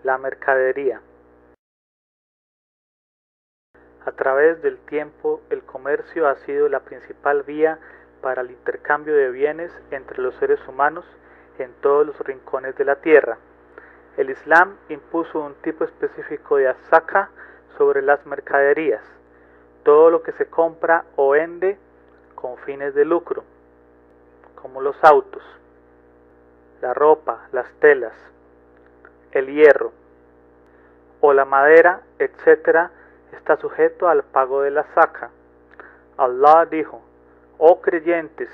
La mercadería. A través del tiempo, el comercio ha sido la principal vía para el intercambio de bienes entre los seres humanos en todos los rincones de la tierra. El Islam impuso un tipo específico de azaka sobre las mercaderías, todo lo que se compra o vende con fines de lucro, como los autos, la ropa, las telas, el hierro o la madera, etc., está sujeto al pago de la zaka. Allah dijo: oh creyentes,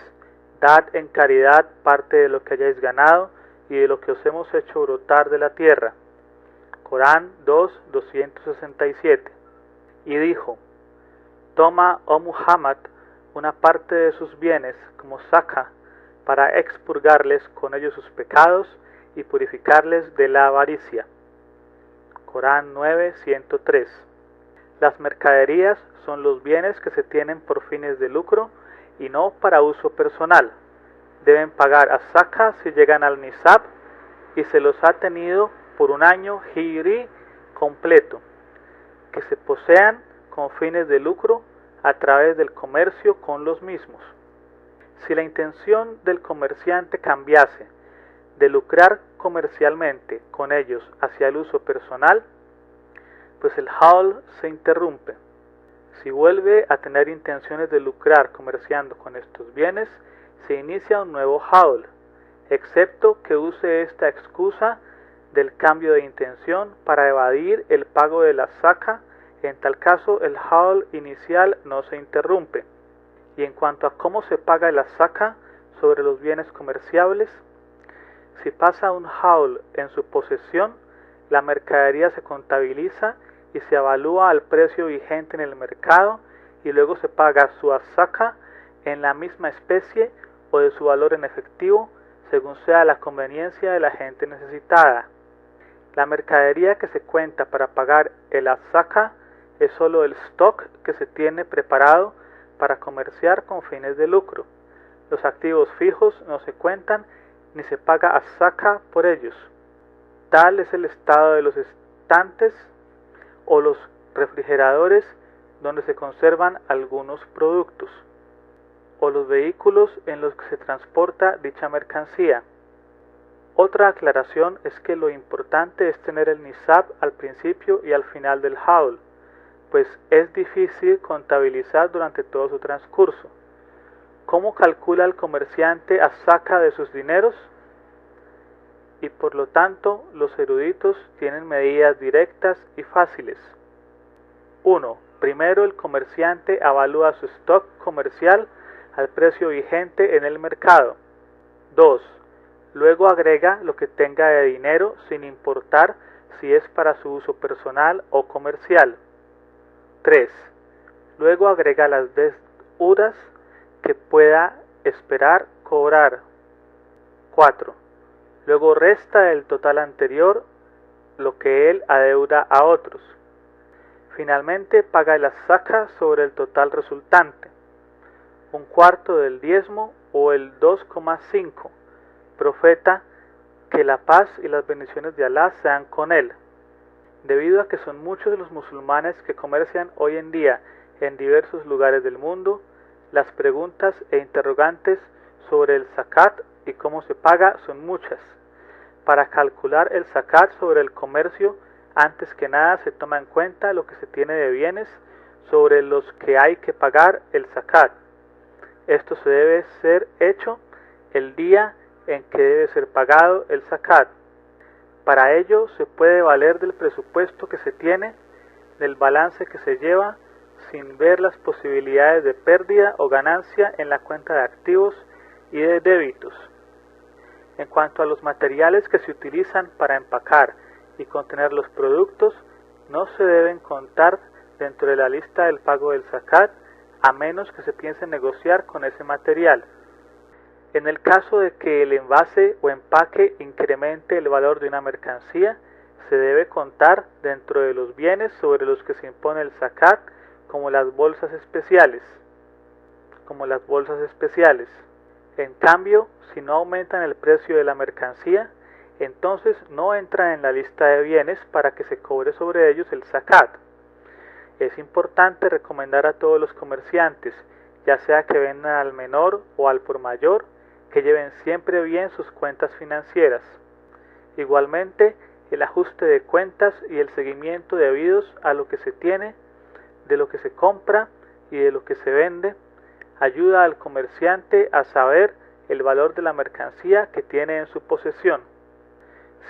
dad en caridad parte de lo que hayáis ganado y de lo que os hemos hecho brotar de la tierra. Corán 2:267. Y dijo: toma, oh Muhammad, una parte de sus bienes como zaka, para expurgarles con ellos sus pecados y purificarles de la avaricia. Corán 9:103. Las mercaderías son los bienes que se tienen por fines de lucro y no para uso personal. Deben pagar azaka si llegan al nisab y se los ha tenido por un año hijri completo, que se posean con fines de lucro a través del comercio con los mismos. Si la intención del comerciante cambiase de lucrar comercialmente con ellos hacia el uso personal, pues el haul se interrumpe. Si vuelve a tener intenciones de lucrar comerciando con estos bienes, se inicia un nuevo haul, excepto que use esta excusa del cambio de intención para evadir el pago de la zaka. En tal caso, el haul inicial no se interrumpe. Y en cuanto a cómo se paga la zaka sobre los bienes comerciables, si pasa un haul en su posesión, la mercadería se contabiliza y se evalúa al precio vigente en el mercado y luego se paga su azaka en la misma especie o de su valor en efectivo, según sea la conveniencia de la gente necesitada. La mercadería que se cuenta para pagar el azaka es solo el stock que se tiene preparado para comerciar con fines de lucro. Los activos fijos no se cuentan ni se paga azaka por ellos. Tal es el estado de los estantes o los refrigeradores donde se conservan algunos productos, o los vehículos en los que se transporta dicha mercancía. Otra aclaración es que lo importante es tener el nisab al principio y al final del haul, pues es difícil contabilizar durante todo su transcurso. ¿Cómo calcula el comerciante azaka de sus dineros? Y por lo tanto, los eruditos tienen medidas directas y fáciles. 1. Primero, el comerciante avalúa su stock comercial al precio vigente en el mercado. 2. Luego agrega lo que tenga de dinero sin importar si es para su uso personal o comercial. 3. Luego agrega las deudas que pueda esperar cobrar. 4. Luego resta del total anterior lo que él adeuda a otros. Finalmente paga la zaka sobre el total resultante, un cuarto del diezmo o el 2,5. Profeta, que la paz y las bendiciones de Alá sean con él. Debido a que son muchos los musulmanes que comercian hoy en día en diversos lugares del mundo, las preguntas e interrogantes sobre el zakat y cómo se paga son muchas. Para calcular el zakat sobre el comercio, antes que nada se toma en cuenta lo que se tiene de bienes sobre los que hay que pagar el zakat. Esto se debe ser hecho el día en que debe ser pagado el zakat. Para ello se puede valer del presupuesto que se tiene, del balance que se lleva, sin ver las posibilidades de pérdida o ganancia en la cuenta de activos y de débitos. En cuanto a los materiales que se utilizan para empacar y contener los productos, no se deben contar dentro de la lista del pago del zakat, a menos que se piense negociar con ese material. En el caso de que el envase o empaque incremente el valor de una mercancía, se debe contar dentro de los bienes sobre los que se impone el zakat, como las bolsas especiales. En cambio, si no aumentan el precio de la mercancía, entonces no entran en la lista de bienes para que se cobre sobre ellos el zakat. Es importante recomendar a todos los comerciantes, ya sea que vendan al menor o al por mayor, que lleven siempre bien sus cuentas financieras. Igualmente, el ajuste de cuentas y el seguimiento debidos a lo que se tiene, de lo que se compra y de lo que se vende, ayuda al comerciante a saber el valor de la mercancía que tiene en su posesión.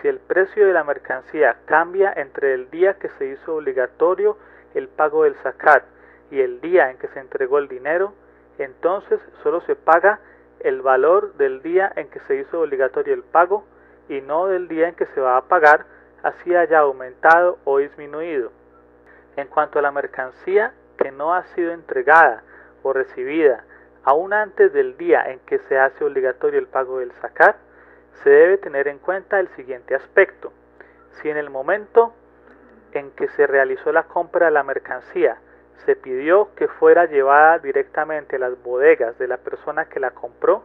Si el precio de la mercancía cambia entre el día que se hizo obligatorio el pago del zakat y el día en que se entregó el dinero, entonces solo se paga el valor del día en que se hizo obligatorio el pago y no del día en que se va a pagar, así haya aumentado o disminuido. En cuanto a la mercancía que no ha sido entregada o recibida aún antes del día en que se hace obligatorio el pago del zakat, se debe tener en cuenta el siguiente aspecto. Si en el momento en que se realizó la compra de la mercancía se pidió que fuera llevada directamente a las bodegas de la persona que la compró,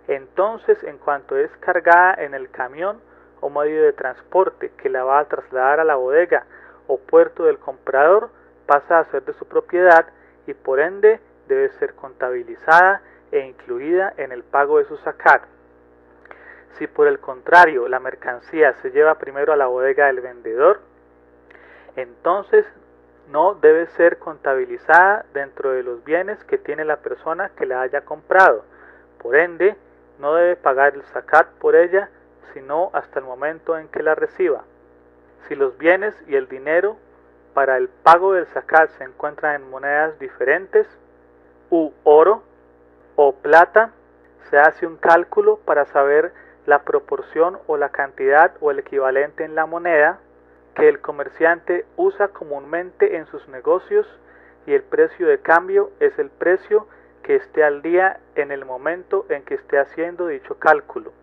entonces en cuanto es cargada en el camión o medio de transporte que la va a trasladar a la bodega o puerto del comprador, pasa a ser de su propiedad y por ende debe ser contabilizada e incluida en el pago de su zakat. Si por el contrario la mercancía se lleva primero a la bodega del vendedor, entonces no debe ser contabilizada dentro de los bienes que tiene la persona que la haya comprado. Por ende, no debe pagar el zakat por ella, sino hasta el momento en que la reciba. Si los bienes y el dinero para el pago del zakat se encuentran en monedas diferentes, u oro o plata, se hace un cálculo para saber la proporción o la cantidad o el equivalente en la moneda que el comerciante usa comúnmente en sus negocios y el precio de cambio es el precio que esté al día en el momento en que esté haciendo dicho cálculo.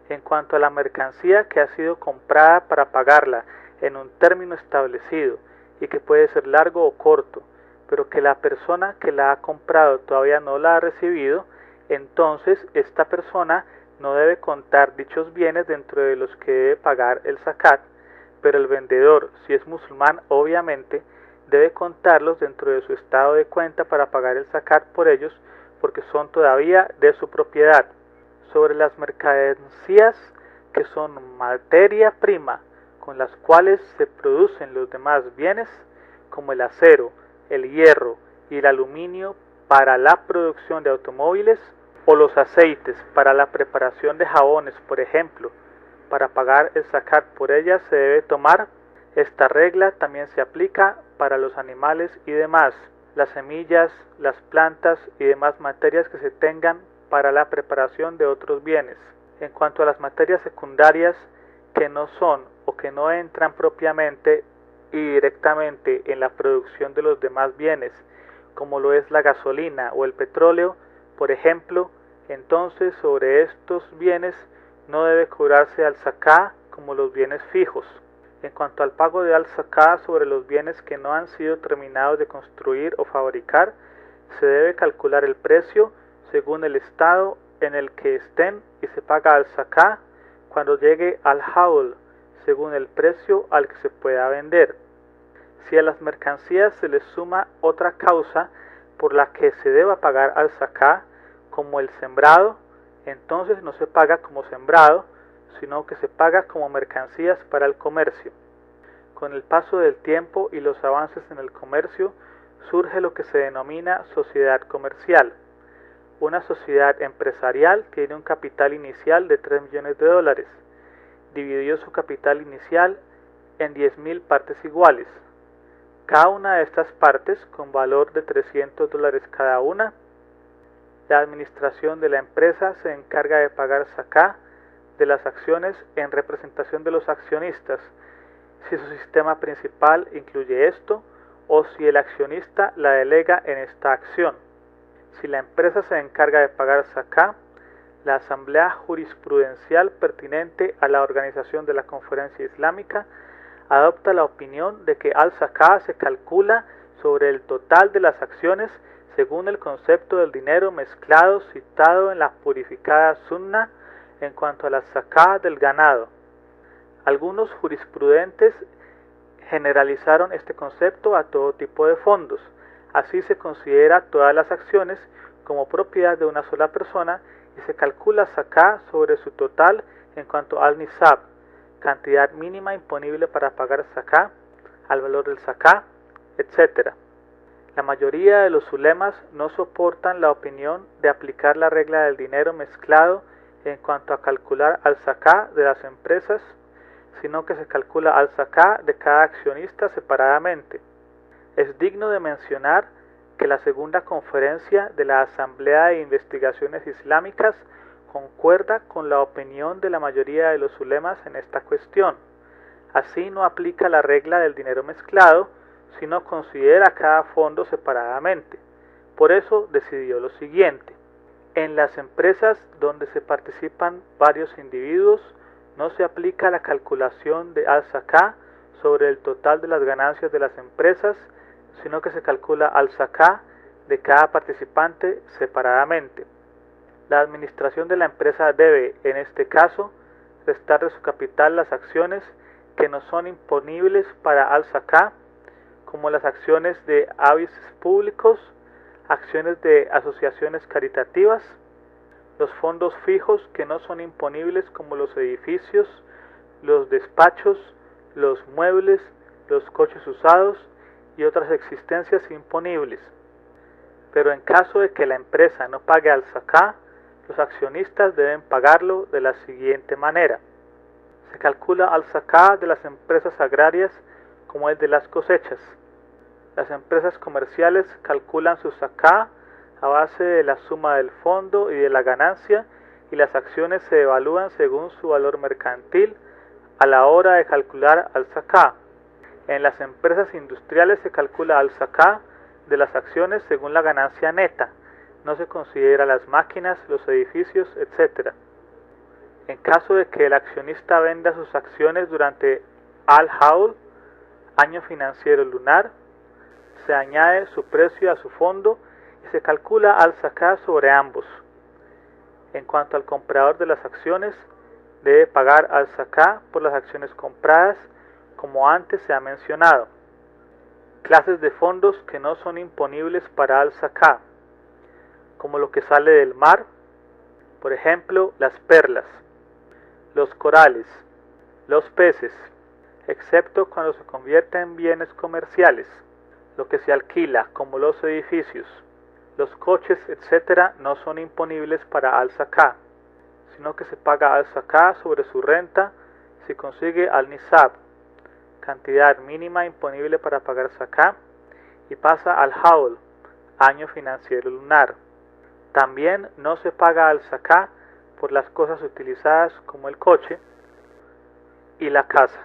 En cuanto a la mercancía que ha sido comprada para pagarla en un término establecido y que puede ser largo o corto, pero que la persona que la ha comprado todavía no la ha recibido, entonces esta persona no debe contar dichos bienes dentro de los que debe pagar el zakat, pero el vendedor, si es musulmán, obviamente, debe contarlos dentro de su estado de cuenta para pagar el zakat por ellos, porque son todavía de su propiedad. Sobre las mercancías que son materia prima, con las cuales se producen los demás bienes, como el acero, el hierro y el aluminio para la producción de automóviles, o los aceites para la preparación de jabones, por ejemplo, para pagar el zakat por ellas se debe tomar. Esta regla también se aplica para los animales y demás, las semillas, las plantas y demás materias que se tengan para la preparación de otros bienes. En cuanto a las materias secundarias que no son o que no entran propiamente y directamente en la producción de los demás bienes, como lo es la gasolina o el petróleo, por ejemplo, entonces sobre estos bienes no debe cobrarse al-zaká como los bienes fijos. En cuanto al pago de al-zaká sobre los bienes que no han sido terminados de construir o fabricar, se debe calcular el precio según el estado en el que estén y se paga al-zaká cuando llegue al haul, según el precio al que se pueda vender. Si a las mercancías se les suma otra causa por la que se deba pagar al-zaká, como el sembrado, entonces no se paga como sembrado, sino que se paga como mercancías para el comercio. Con el paso del tiempo y los avances en el comercio, surge lo que se denomina sociedad comercial. Una sociedad empresarial tiene un capital inicial de $3 millones. Dividió su capital inicial en 10.000 partes iguales. Cada una de estas partes con valor de $300 cada una. La administración de la empresa se encarga de pagar zaká de las acciones en representación de los accionistas, si su sistema principal incluye esto, o si el accionista la delega en esta acción. Si la empresa se encarga de pagar zaká, la asamblea jurisprudencial pertinente a la organización de la conferencia islámica adopta la opinión de que al-zaká se calcula sobre el total de las acciones según el concepto del dinero mezclado citado en la purificada Sunna en cuanto a la zaká del ganado. Algunos jurisprudentes generalizaron este concepto a todo tipo de fondos. Así se considera todas las acciones como propiedad de una sola persona y se calcula Zaká sobre su total en cuanto al nisab, cantidad mínima imponible para pagar Zaká, al valor del Zaká, etc. La mayoría de los ulemas no soportan la opinión de aplicar la regla del dinero mezclado en cuanto a calcular al Zaká de las empresas, sino que se calcula al Zaká de cada accionista separadamente. Es digno de mencionar que la segunda conferencia de la Asamblea de Investigaciones Islámicas concuerda con la opinión de la mayoría de los ulemas en esta cuestión. Así no aplica la regla del dinero mezclado, sino considera cada fondo separadamente. Por eso decidió lo siguiente: en las empresas donde se participan varios individuos, no se aplica la calculación de al-Zaká sobre el total de las ganancias de las empresas, sino que se calcula al-Zaká de cada participante separadamente. La administración de la empresa debe, en este caso, restar de su capital las acciones que no son imponibles para al-Zaká, como las acciones de hábitos públicos, acciones de asociaciones caritativas, los fondos fijos que no son imponibles como los edificios, los despachos, los muebles, los coches usados y otras existencias imponibles. Pero en caso de que la empresa no pague al-Zaká, los accionistas deben pagarlo de la siguiente manera. Se calcula al-Zaká de las empresas agrarias como el de las cosechas. Las empresas comerciales calculan su Zaká a base de la suma del fondo y de la ganancia, y las acciones se evalúan según su valor mercantil a la hora de calcular al-Zaká. En las empresas industriales se calcula al-Zaká de las acciones según la ganancia neta. No se considera las máquinas, los edificios, etc. En caso de que el accionista venda sus acciones durante al-Hawl, año financiero lunar, se añade su precio a su fondo y se calcula al-Zaká sobre ambos. En cuanto al comprador de las acciones, debe pagar al-Zaká por las acciones compradas, como antes se ha mencionado. Clases de fondos que no son imponibles para al-Zaká, como lo que sale del mar, por ejemplo, las perlas, los corales, los peces, excepto cuando se convierten en bienes comerciales, lo que se alquila, como los edificios, los coches, etc., no son imponibles para al-Zaká, sino que se paga al-Zaká sobre su renta si consigue al-Nisab, cantidad mínima imponible para pagar Zaká, y pasa al-Hawl, año financiero lunar. También no se paga al-Zaká por las cosas utilizadas como el coche y la casa.